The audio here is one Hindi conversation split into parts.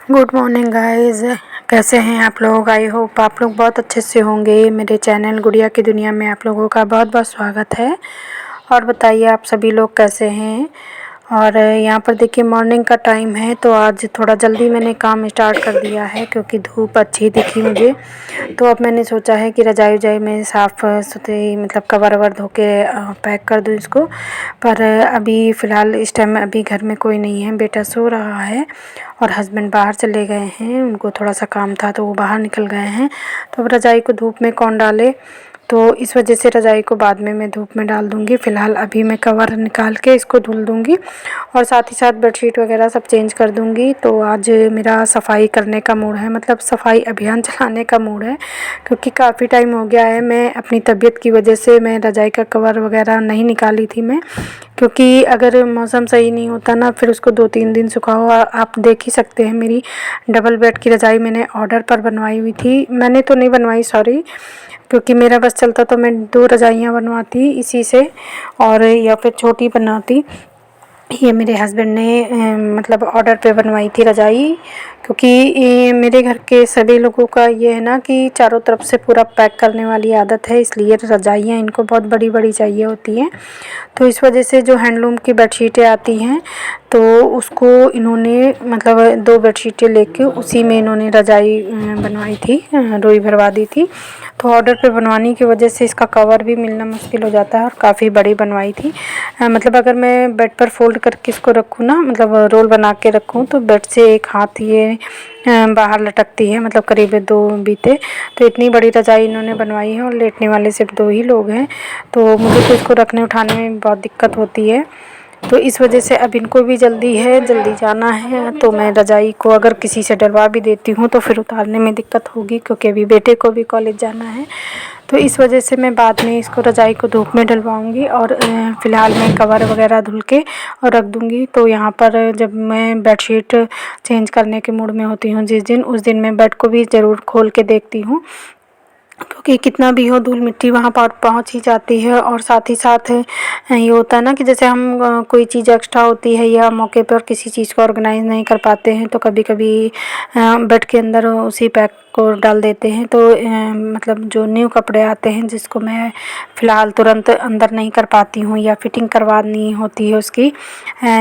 Good morning guys. कैसे हैं आप लोग? आई होप आप लोग बहुत अच्छे से होंगे। मेरे चैनल गुड़िया की दुनिया में आप लोगों का बहुत बहुत स्वागत है। और बताइए आप सभी लोग कैसे हैं। और यहाँ पर देखिए मॉर्निंग का टाइम है, तो आज थोड़ा जल्दी मैंने काम स्टार्ट कर दिया है क्योंकि धूप अच्छी दिखी मुझे। तो अब मैंने सोचा है कि रजाई वजाई में साफ़ सुथरी मतलब कवर ववर धो के पैक कर दूँ इसको। पर अभी फ़िलहाल इस टाइम अभी घर में कोई नहीं है, बेटा सो रहा है और हस्बैंड बाहर चले गए हैं, उनको थोड़ा सा काम था तो वो बाहर निकल गए हैं। तो अब रजाई को धूप में कौन डाले, तो इस वजह से रज़ाई को बाद में मैं धूप में डाल दूँगी। फ़िलहाल अभी मैं कवर निकाल के इसको धुल दूँगी और साथ ही साथ बेडशीट वगैरह सब चेंज कर दूँगी। तो आज मेरा सफाई करने का मूड है, मतलब सफाई अभियान चलाने का मूड है क्योंकि काफ़ी टाइम हो गया है। मैं अपनी तबीयत की वजह से मैं रज़ाई का कवर वगैरह नहीं निकाली थी मैं, क्योंकि अगर मौसम सही नहीं होता ना फिर उसको 2-3 दिन सुखाओ। आप देख ही सकते हैं मेरी डबल बेड की रज़ाई मैंने ऑर्डर पर बनवाई हुई थी। मैंने तो नहीं बनवाई, सॉरी, क्योंकि मेरा बस चलता तो मैं 2 रज़ाइयाँ बनवाती इसी से और या फिर छोटी बनाती। ये मेरे हस्बैंड ने मतलब ऑर्डर पे बनवाई थी रज़ाई, क्योंकि ये मेरे घर के सभी लोगों का ये है ना कि चारों तरफ से पूरा पैक करने वाली आदत है, इसलिए रज़ाइयाँ इनको बहुत बड़ी बड़ी चाहिए होती हैं। तो इस वजह से जो हैंडलूम की बेडशीटें आती हैं तो उसको इन्होंने मतलब 2 बेडशीटें लेके उसी में इन्होंने रज़ाई बनवाई थी, रुई भरवा दी थी। तो ऑर्डर पे बनवाने की वजह से इसका कवर भी मिलना मुश्किल हो जाता है और काफ़ी बड़ी बनवाई थी। मतलब अगर मैं बेड पर फ़ोल्ड करके इसको रखूँ ना, मतलब रोल बना के रखूँ तो बेड से एक हाथ ये बाहर लटकती है, मतलब करीब 2 बीते। तो इतनी बड़ी रज़ाई इन्होंने बनवाई है और लेटने वाले सिर्फ 2 ही लोग हैं, तो मुझे तो इसको रखने उठाने में बहुत दिक्कत होती है। तो इस वजह से अब इनको भी जल्दी है, जल्दी जाना है, तो मैं रज़ाई को अगर किसी से डलवा भी देती हूँ तो फिर उतारने में दिक्कत होगी क्योंकि अभी बेटे को भी कॉलेज जाना है। तो इस वजह से मैं बाद में इसको रज़ाई को धूप में डलवाऊँगी और फ़िलहाल मैं कवर वगैरह धुल के और रख दूँगी। तो यहाँ पर जब मैं बेडशीट चेंज करने के मूड में होती हूँ जिस दिन, उस दिन मैं बेड को भी ज़रूर खोल के देखती हूँ, क्योंकि कितना भी हो धूल मिट्टी वहाँ पर पहुँच ही जाती है। और साथ ही साथ ये होता है ना कि जैसे हम कोई चीज़ एक्स्ट्रा होती है या मौके पर किसी चीज़ को ऑर्गेनाइज़ नहीं कर पाते हैं तो कभी कभी बेड के अंदर उसी पैक को डाल देते हैं। तो मतलब जो न्यू कपड़े आते हैं जिसको मैं फ़िलहाल तुरंत अंदर नहीं कर पाती हूँ या फिटिंग करवानी होती है उसकी,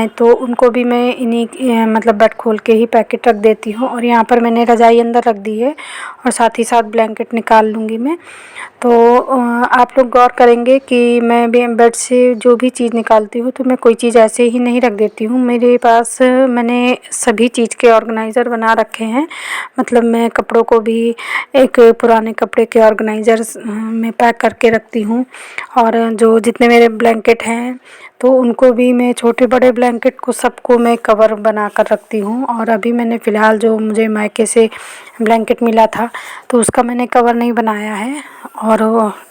तो उनको भी मैं इन्हीं मतलब बेड खोल के ही पैकेट रख देती हूँ। और यहाँ पर मैंने रज़ाई अंदर रख दी है और साथ ही साथ ब्लैंकेट निकाल लूँगी मैं। तो आप लोग गौर करेंगे कि मैं भी बेड से जो भी चीज़ निकालती हूँ तो मैं कोई चीज़ ऐसे ही नहीं रख देती हूँ। मेरे पास मैंने सभी चीज़ के ऑर्गेनाइज़र बना रखे हैं, मतलब मैं कपड़ों को भी एक पुराने कपड़े के ऑर्गेनाइज़र में पैक करके रखती हूँ। और जो जितने मेरे ब्लैंकेट हैं तो उनको भी मैं छोटे बड़े ब्लैंकेट को सबको मैं कवर बना कर रखती हूँ। और अभी मैंने फ़िलहाल जो मुझे मायके से ब्लैंकेट मिला था तो उसका मैंने कवर नहीं बनाया है और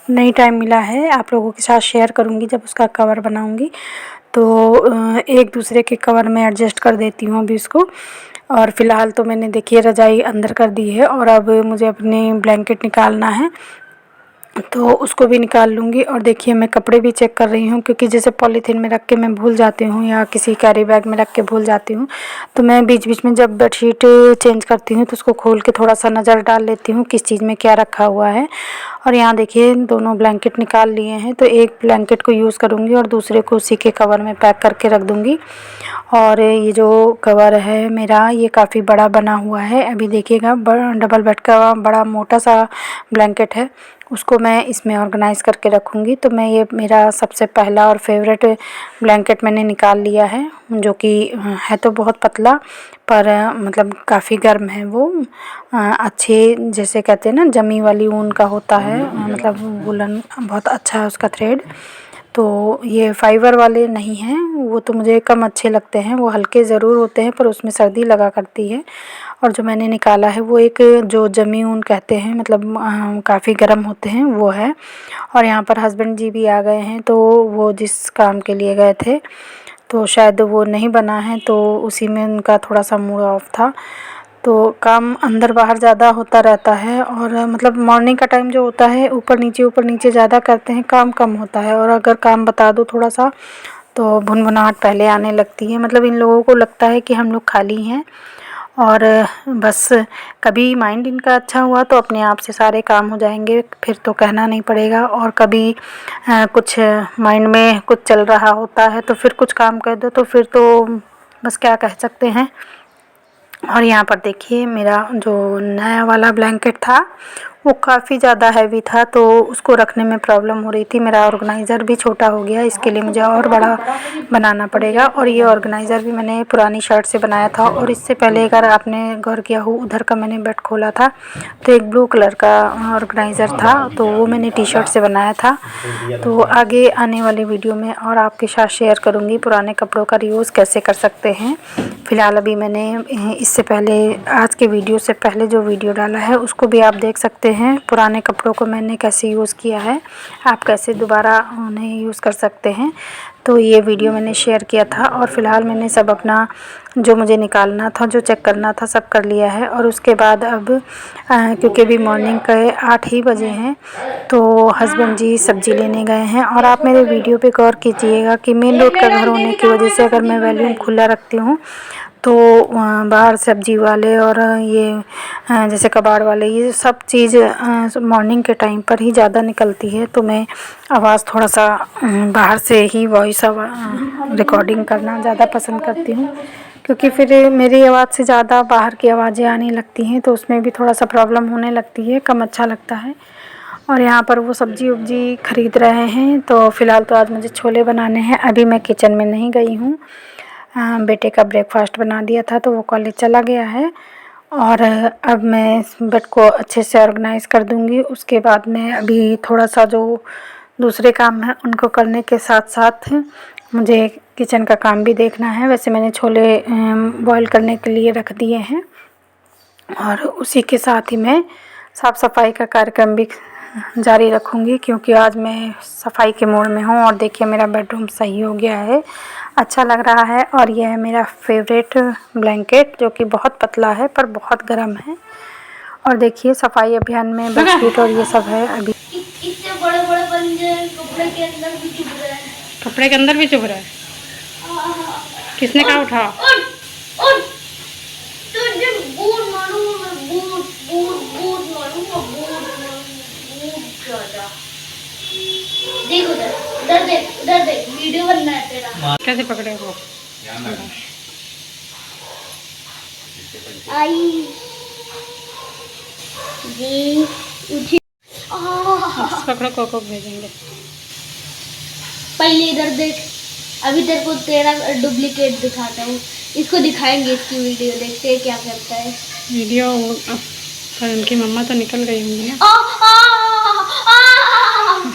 नहीं टाइम मिला है। आप लोगों के साथ शेयर करूँगी जब उसका कवर बनाऊँगी। तो एक दूसरे के कवर में एडजस्ट कर देती हूँ अभी इसको। और फ़िलहाल तो मैंने देखिए रज़ाई अंदर कर दी है और अब मुझे अपने ब्लैंकेट निकालना है तो उसको भी निकाल लूँगी। और देखिए मैं कपड़े भी चेक कर रही हूँ क्योंकि जैसे पॉलीथीन में रख के मैं भूल जाती हूँ या किसी कैरी बैग में रख के भूल जाती हूँ, तो मैं बीच बीच में जब बेडशीट चेंज करती हूँ तो उसको खोल के थोड़ा सा नज़र डाल लेती हूँ किस चीज़ में क्या रखा हुआ है। और यहाँ देखिए दोनों ब्लैंकेट निकाल लिए हैं, तो एक ब्लैंकेट को यूज़ करूँगी और दूसरे को उसी के कवर में पैक करके रख दूँगी। और ये जो कवर है मेरा ये काफ़ी बड़ा बना हुआ है, अभी देखिएगा डबल बेड का बड़ा मोटा सा ब्लैंकेट है, उसको मैं इसमें ऑर्गेनाइज़ करके रखूँगी। तो मैं ये मेरा सबसे पहला और फेवरेट ब्लैंकेट मैंने निकाल लिया है, जो कि है तो बहुत पतला पर मतलब काफ़ी गर्म है वो। अच्छे जैसे कहते हैं ना जमी वाली ऊन का होता है, मतलब वूलन बहुत अच्छा है उसका थ्रेड। तो ये फाइबर वाले नहीं हैं, वो तो मुझे कम अच्छे लगते हैं, वो हल्के ज़रूर होते हैं पर उसमें सर्दी लगा करती है। और जो मैंने निकाला है वो एक जो जमी ऊन कहते हैं, मतलब काफ़ी गर्म होते हैं वो है। और यहाँ पर हस्बैंड जी भी आ गए हैं, तो वो जिस काम के लिए गए थे तो शायद वो नहीं बना है, तो उसी में उनका थोड़ा सा मूड ऑफ था। तो काम अंदर बाहर ज़्यादा होता रहता है और मतलब मॉर्निंग का टाइम जो होता है ऊपर नीचे ज़्यादा करते हैं, काम कम होता है। और अगर काम बता दो थोड़ा सा तो भुनभुनाहट पहले आने लगती है, मतलब इन लोगों को लगता है कि हम लोग खाली हैं और बस कभी माइंड इनका अच्छा हुआ तो अपने आप से सारे काम हो जाएंगे, फिर तो कहना नहीं पड़ेगा। और कभी कुछ माइंड में कुछ चल रहा होता है तो फिर कुछ काम कर दो तो फिर तो बस क्या कह सकते हैं। और यहाँ पर देखिए मेरा जो नया वाला ब्लैंकेट था वो काफ़ी ज़्यादा हैवी था, तो उसको रखने में प्रॉब्लम हो रही थी। मेरा ऑर्गेनाइज़र भी छोटा हो गया, इसके लिए मुझे और बड़ा बनाना पड़ेगा। और ये ऑर्गेनाइज़र भी मैंने पुरानी शर्ट से बनाया था। और इससे पहले अगर आपने गौर किया हो, उधर का मैंने बेड खोला था तो एक ब्लू कलर का ऑर्गेनाइज़र था, तो वो मैंने टी शर्ट से बनाया था। तो आगे आने वाले वीडियो में और आपके साथ शेयर करूँगी पुराने कपड़ों का रीयूज़ कैसे कर सकते हैं। फ़िलहाल अभी मैंने इससे पहले आज के वीडियो से पहले जो वीडियो डाला है उसको भी आप देख सकते हैं। पुराने कपड़ों को मैंने कैसे यूज़ किया है, आप कैसे दोबारा उन्हें यूज़ कर सकते हैं, तो ये वीडियो मैंने शेयर किया था। और फ़िलहाल मैंने सब अपना जो मुझे निकालना था, जो चेक करना था, सब कर लिया है। और उसके बाद अब क्योंकि अभी मॉर्निंग के 8 ही बजे हैं तो हस्बैंड जी सब्ज़ी लेने गए हैं। और आप मेरे वीडियो पे गौर कीजिएगा कि मेन रोड का घर होने की वजह से अगर मैं वॉल्यूम खुला रखती हूँ तो बाहर सब्जी वाले और ये जैसे कबाड़ वाले ये सब चीज़ मॉर्निंग के टाइम पर ही ज़्यादा निकलती है, तो मैं आवाज़ थोड़ा सा बाहर से ही वॉइस रिकॉर्डिंग करना ज़्यादा पसंद करती हूँ, क्योंकि फिर मेरी आवाज़ से ज़्यादा बाहर की आवाज़ें आने लगती हैं तो उसमें भी थोड़ा सा प्रॉब्लम होने लगती है, कम अच्छा लगता है। और यहाँ पर वो सब्जी उब्जी ख़रीद रहे हैं। तो फ़िलहाल तो आज मुझे छोले बनाने हैं, अभी मैं किचन में नहीं गई हूँ। बेटे का ब्रेकफास्ट बना दिया था तो वो कॉलेज चला गया है। और अब मैं बेड को अच्छे से ऑर्गेनाइज़ कर दूँगी। उसके बाद में अभी थोड़ा सा जो दूसरे काम हैं उनको करने के साथ साथ मुझे किचन का काम भी देखना है। वैसे मैंने छोले बॉईल करने के लिए रख दिए हैं और उसी के साथ ही मैं साफ़ सफाई का कार्यक्रम भी जारी रखूँगी, क्योंकि आज मैं सफाई के मूड में हूँ। और देखिए मेरा बेडरूम सही हो गया है, अच्छा लग रहा है। और यह है मेरा फेवरेट ब्लैंकेट जो कि बहुत पतला है पर बहुत गर्म है। और देखिए सफाई अभियान में बेडशीट और ये सब है। अभी इतने बड़े बड़े पंजे कपड़े के अंदर भी चुभ रहे हैं, कपड़े के अंदर भी चुभ रहा है। किसने कहा उठा? और तुझे बूट मारूंगा मैं, बूट बूट बूट मारूंगा, बूट ज्यादा। देख उधर देख, उधर देख, वीडियो बनना है तेरा। कैसे पकड़े वो? आई ये उठी पकड़ो को भेजेंगे। पहले इधर देख, अभी तेरे को तेरा डुप्लीकेट दिखाता हूँ, इसको दिखाएंगे, इसकी वीडियो देखते हैं क्या करता है। वीडियो पर उनकी मम्मा तो निकल गई होंगी ना,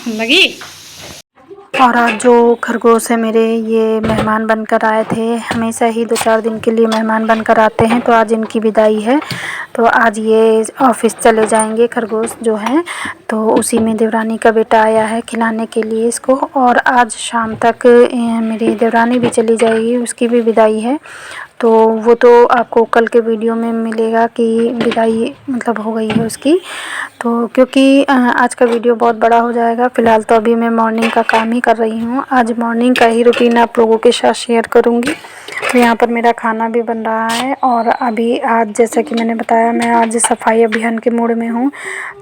लगी। और आज जो खरगोश है मेरे, ये मेहमान बनकर आए थे। हमेशा ही 2-4 दिन के लिए मेहमान बनकर आते हैं, तो आज इनकी विदाई है। तो आज ये ऑफिस चले जाएंगे खरगोश जो हैं, तो उसी में देवरानी का बेटा आया है खिलाने के लिए इसको। और आज शाम तक मेरी देवरानी भी चली जाएगी, उसकी भी विदाई है। तो वो तो आपको कल के वीडियो में मिलेगा कि विदाई मतलब हो गई है उसकी। तो क्योंकि आज का वीडियो बहुत बड़ा हो जाएगा, फ़िलहाल तो अभी मैं मॉर्निंग का काम ही कर रही हूँ। आज मॉर्निंग का ही रूटीन आप लोगों के साथ शेयर करूँगी। तो यहाँ पर मेरा खाना भी बन रहा है। और अभी आज जैसा कि मैंने बताया, मैं आज सफाई अभियान के मूड में हूँ।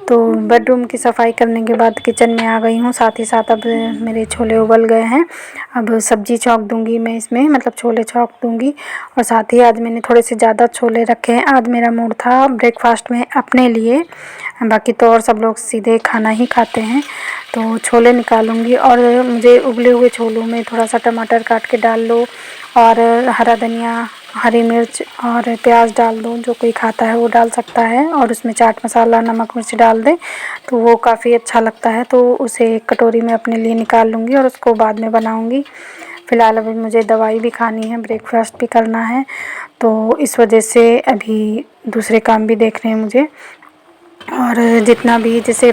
तो बेडरूम की सफाई करने के बाद किचन में आ गई हूँ। साथ ही साथ अब मेरे छोले उबल गए हैं, अब सब्ज़ी छौंक दूँगी मैं इसमें, मतलब छोले छौंक दूँगी। और साथ ही आज मैंने थोड़े से ज़्यादा छोले रखे हैं। आज मेरा मूड था ब्रेकफास्ट में अपने लिए, बाकी तो और सब लोग सीधे खाना ही खाते हैं। तो छोले निकालूंगी और मुझे उबले हुए छोलों में थोड़ा सा टमाटर काट के डाल लो और हरा धनिया, हरी मिर्च और प्याज डाल दो, जो कोई खाता है वो डाल सकता है। और उसमें चाट मसाला, नमक मिर्च डाल दें तो वो काफ़ी अच्छा लगता है। तो उसे एक कटोरी में अपने लिए निकाल लूँगी और उसको बाद में बनाऊँगी। फ़िलहाल अभी मुझे दवाई भी खानी है, ब्रेकफास्ट भी करना है, तो इस वजह से अभी दूसरे काम भी देखने हैं मुझे। और जितना भी जैसे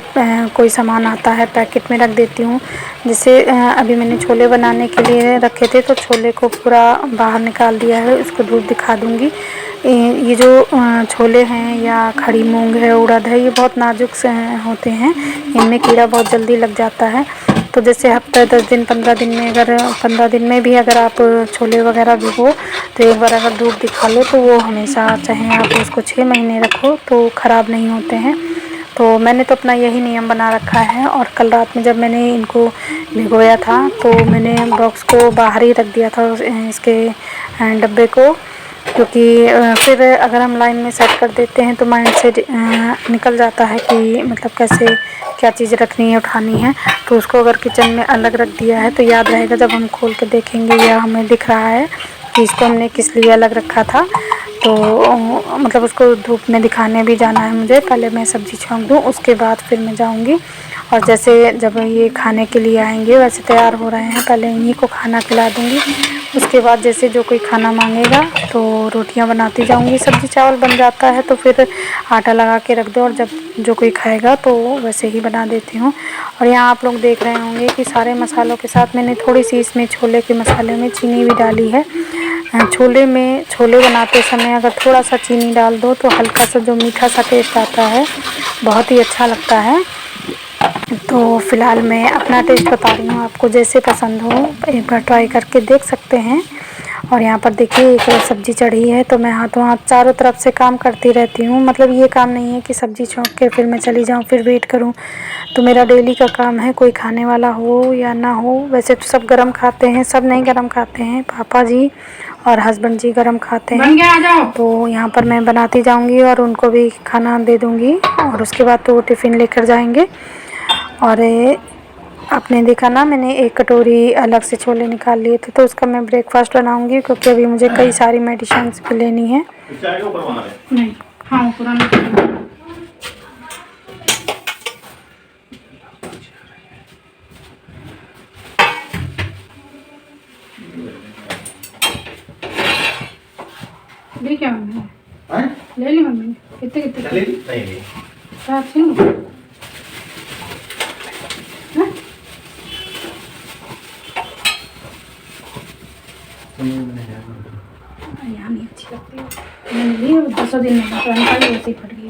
कोई सामान आता है पैकेट में रख देती हूँ। जैसे अभी मैंने छोले बनाने के लिए रखे थे, तो छोले को पूरा बाहर निकाल दिया है, उसको धूप दिखा दूँगी। ये जो छोले हैं या खड़ी मूंग है, उड़द है, ये बहुत नाजुक से होते हैं, इनमें कीड़ा बहुत जल्दी लग जाता है। तो जैसे हफ्ता 10 दिन 15 दिन में, अगर 15 दिन में भी अगर आप छोले वगैरह भिगो तो एक बार अगर धूप दिखा लो तो वो हमेशा, चाहे आप उसको 6 महीने रखो तो ख़राब नहीं होते हैं। तो मैंने तो अपना यही नियम बना रखा है। और कल रात में जब मैंने इनको भिगोया था तो मैंने बॉक्स को बाहर ही रख दिया था, इसके डब्बे को, क्योंकि फिर अगर हम लाइन में सेट कर देते हैं तो माइंड से निकल जाता है कि मतलब कैसे क्या चीज़ रखनी है, उठानी है। तो उसको अगर किचन में अलग रख दिया है तो याद रहेगा, जब हम खोल के देखेंगे या हमें दिख रहा है कि इसको हमने किस लिए अलग रखा था। तो मतलब उसको धूप में दिखाने भी जाना है मुझे, पहले मैं सब्ज़ी छौंक दूँ उसके बाद फिर मैं जाऊँगी। और जैसे जब ये खाने के लिए आएंगे, वैसे तैयार हो रहे हैं, पहले इन्हीं को खाना खिला दूँगी। उसके बाद जैसे जो कोई खाना मांगेगा तो रोटियां बनाती जाऊंगी। सब्ज़ी चावल बन जाता है तो फिर आटा लगा के रख दो, और जब जो कोई खाएगा तो वैसे ही बना देती हूँ। और यहाँ आप लोग देख रहे होंगे कि सारे मसालों के साथ मैंने थोड़ी सी इसमें छोले के मसाले में चीनी भी डाली है। छोले बनाते समय अगर थोड़ा सा चीनी डाल दो तो हल्का सा जो मीठा सा टेस्ट आता है, बहुत ही अच्छा लगता है। तो फ़िलहाल मैं अपना टेस्ट बता रही हूँ आपको, जैसे पसंद हो एक बार ट्राई करके देख सकते हैं। और यहाँ पर देखिए एक सब्ज़ी चढ़ी है तो मैं हाथों हाथ चारों तरफ से काम करती रहती हूँ। मतलब ये काम नहीं है कि सब्ज़ी छौंक के फिर मैं चली जाऊँ फिर वेट करूँ। तो मेरा डेली का काम है, कोई खाने वाला हो या ना हो। वैसे तो सब गरम खाते हैं, सब नहीं गरम खाते हैं, पापा जी और हस्बैंड जी गरम खाते हैं। तो यहाँ पर मैं बनाती जाऊँगी और उनको भी खाना दे दूँगी, और उसके बाद तो वो टिफ़िन लेकर जाएंगे। और आपने देखा ना, मैंने एक कटोरी अलग से छोले निकाल लिए थे, तो उसका मैं ब्रेकफास्ट बनाऊंगी, क्योंकि अभी मुझे कई सारी मेडिसिन भी लेनी है। नहीं, हाँ पुराना ले क्या मम्मी ले ली, मम्मी कितने कितने नहीं यहाँ नहीं अच्छी लगती है। मैंने ली 200 दिन में तो वैसे ही फट गई।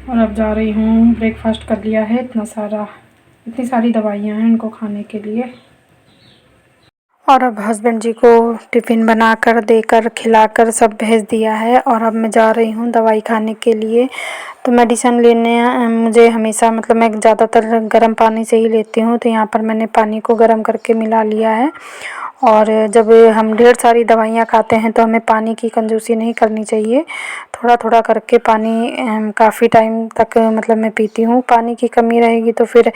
और अब जा रही हूँ, ब्रेकफास्ट कर लिया है। इतनी सारी दवाइयाँ हैं इनको खाने के लिए। और अब हस्बैंड जी को टिफ़िन बनाकर देकर खिलाकर सब भेज दिया है, और अब मैं जा रही हूँ दवाई खाने के लिए। तो मेडिसिन लेने मुझे हमेशा, मतलब मैं ज़्यादातर गर्म पानी से ही लेती हूँ। तो यहाँ पर मैंने पानी को गर्म करके मिला लिया है। और जब हम ढेर सारी दवाइयाँ खाते हैं तो हमें पानी की कंजूसी नहीं करनी चाहिए। थोड़ा थोड़ा करके पानी काफ़ी टाइम तक मतलब मैं पीती हूँ। पानी की कमी रहेगी तो फिर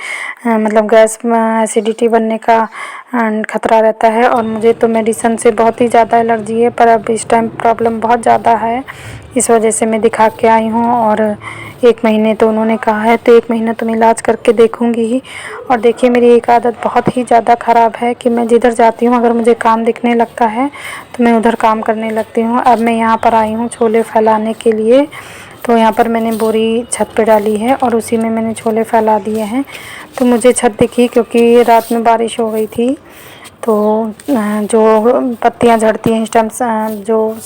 मतलब गैस एसिडिटी बनने का खतरा रहता है। और मुझे तो मेडिसिन से बहुत ही ज़्यादा एलर्जी है, पर अब इस टाइम प्रॉब्लम बहुत ज़्यादा है, इस वजह से मैं दिखा के आई हूँ। और 1 महीने तो उन्होंने कहा है, तो 1 महीना तो मैं इलाज करके देखूँगी ही। और देखिए मेरी एक आदत बहुत ही ज़्यादा ख़राब है कि मैं जिधर जाती हूँ, अगर मुझे काम दिखने लगता है तो मैं उधर काम करने लगती हूँ। अब मैं यहाँ पर आई हूँ छोले फैलाने के लिए। तो यहाँ पर मैंने बोरी छत पे डाली है और उसी में मैंने छोले फैला दिए हैं। तो मुझे छत दिखी क्योंकि रात में बारिश हो गई थी। तो जो पत्तियाँ झड़ती हैं इस टाइम, जो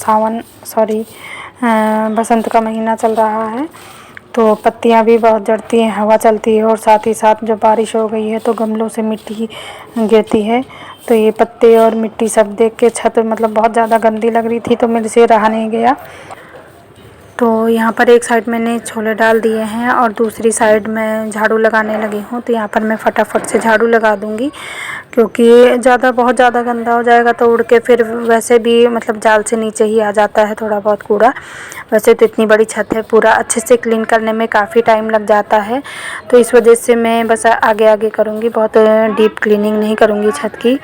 बसंत का महीना चल रहा है, तो पत्तियाँ भी बहुत झड़ती हैं, हवा चलती है, और साथ ही साथ जब बारिश हो गई है तो गमलों से मिट्टी गिरती है। तो ये पत्ते और मिट्टी सब देख के छत मतलब बहुत ज़्यादा गंदी लग रही थी, तो मेरे से रहा नहीं गया। तो यहाँ पर एक साइड मैंने छोले डाल दिए हैं और दूसरी साइड मैं झाड़ू लगाने लगी हूँ। तो यहाँ पर मैं फटाफट से झाड़ू लगा दूँगी, क्योंकि बहुत ज़्यादा गंदा हो जाएगा तो उड़ के फिर वैसे भी मतलब जाल से नीचे ही आ जाता है थोड़ा बहुत कूड़ा। वैसे तो इतनी बड़ी छत है, पूरा अच्छे से क्लीन करने में काफ़ी टाइम लग जाता है। तो इस वजह से मैं बस आगे आगे करूँगी, बहुत डीप क्लीनिंग नहीं करूँगी छत की।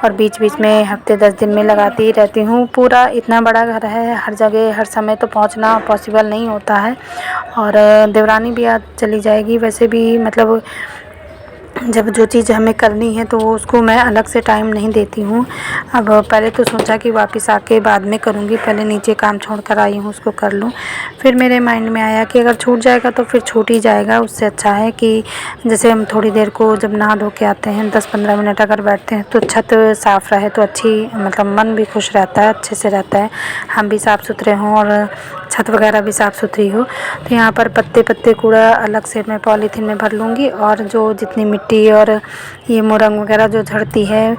और बीच बीच में हफ्ते 10 दिन में लगाती ही रहती हूँ। पूरा इतना बड़ा घर है, हर जगह हर समय तो पहुँचना पॉसिबल नहीं होता है। और देवरानी भी आज चली जाएगी, वैसे भी मतलब जब जो चीज़ हमें करनी है तो वो उसको मैं अलग से टाइम नहीं देती हूँ। अब पहले तो सोचा कि वापस आके बाद में करूँगी, पहले नीचे काम छोड़ कर आई हूँ उसको कर लूँ। फिर मेरे माइंड में आया कि अगर छूट जाएगा तो फिर छूट ही जाएगा, उससे अच्छा है कि जैसे हम थोड़ी देर को जब नहा धो के आते हैं 10-15 मिनट अगर बैठते हैं तो छत साफ़ रहे तो अच्छी मतलब मन भी खुश रहता है, अच्छे से रहता है, हम भी साफ़ सुथरे हों और छत वगैरह भी साफ़ सुथरी हो। तो यहाँ पर पत्ते कूड़ा अलग से मैं पॉलीथीन में भर लूँगी और जो जितनी मिट्टी और ये मोरंग वगैरह जो झड़ती है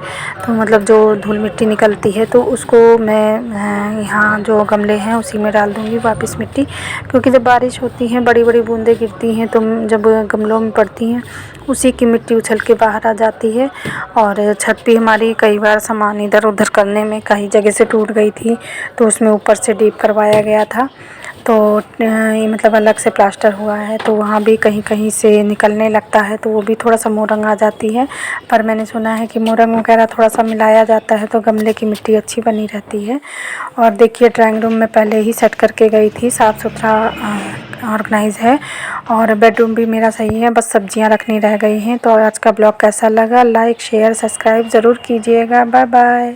तो मतलब जो धूल मिट्टी निकलती है तो उसको मैं यहाँ जो गमले हैं उसी में डाल दूँगी वापस मिट्टी, क्योंकि जब बारिश होती है बड़ी बड़ी बूंदें गिरती हैं तो जब गमलों में पड़ती हैं उसी की मिट्टी उछल के बाहर आ जाती है। और छत भी हमारी कई बार सामान इधर उधर करने में कई जगह से टूट गई थी तो उसमें ऊपर से डीप करवाया गया था, तो ये मतलब अलग से प्लास्टर हुआ है तो वहाँ भी कहीं कहीं से निकलने लगता है तो वो भी थोड़ा सा मोरंग आ जाती है। पर मैंने सुना है कि मोरंग वगैरह थोड़ा सा मिलाया जाता है तो गमले की मिट्टी अच्छी बनी रहती है। और देखिए ड्राइंग रूम में पहले ही सेट करके गई थी, साफ़ सुथरा ऑर्गेनाइज है और बेडरूम भी मेरा सही है, बस सब्जियां रखनी रह गई हैं। तो आज का ब्लॉग कैसा लगा, लाइक शेयर सब्सक्राइब ज़रूर कीजिएगा। Bye bye.